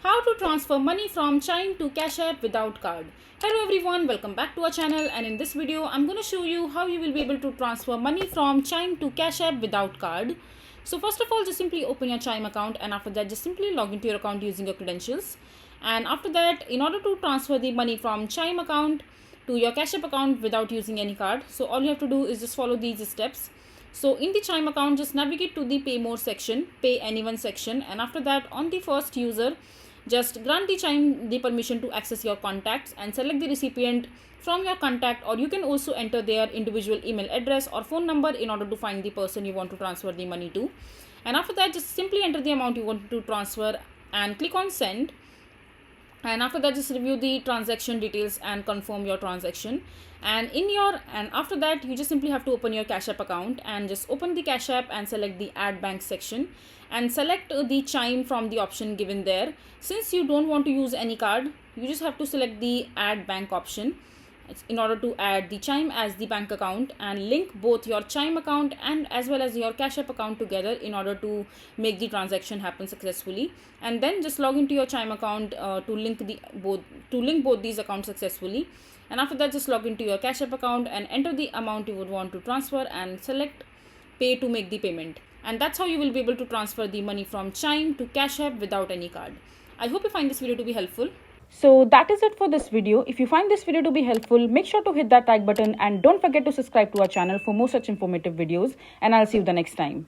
How to transfer money from Chime to Cash App without card. Hello everyone, welcome back to our channel, and in this video I'm going to show you how you will be able to transfer money from Chime to Cash App without card. So first of all, just simply open your Chime account, and after that just simply log into your account using your credentials. And after that, in order to transfer the money from Chime account to your Cash App account without using any card, so all you have to do is just follow these steps. So in the Chime account, just navigate to the Pay More section, Pay Anyone section, and after that on the first user, just grant the Chime the permission to access your contacts and select the recipient from your contact, or you can also enter their individual email address or phone number in order to find the person you want to transfer the money to. And after that, just simply enter the amount you want to transfer and click on send. And after that, just review the transaction details and confirm your transaction. And after that, you just simply have to open your Cash App account and just open the Cash App and select the add bank section and select the Chime from the option given there. Since you don't want to use any card, you just have to select the add bank option in order to add the Chime as the bank account and link both your Chime account and as well as your Cash App account together in order to make the transaction happen successfully. And then just log into your Chime account to link both these accounts successfully. And after that, just log into your Cash App account and enter the amount you would want to transfer and select pay to make the payment. And that's how you will be able to transfer the money from Chime to Cash App without any card. I hope you find this video to be helpful. So that is it for this video. If you find this video to be helpful, make sure to hit that like button and don't forget to subscribe to our channel for more such informative videos, and I'll see you the next time.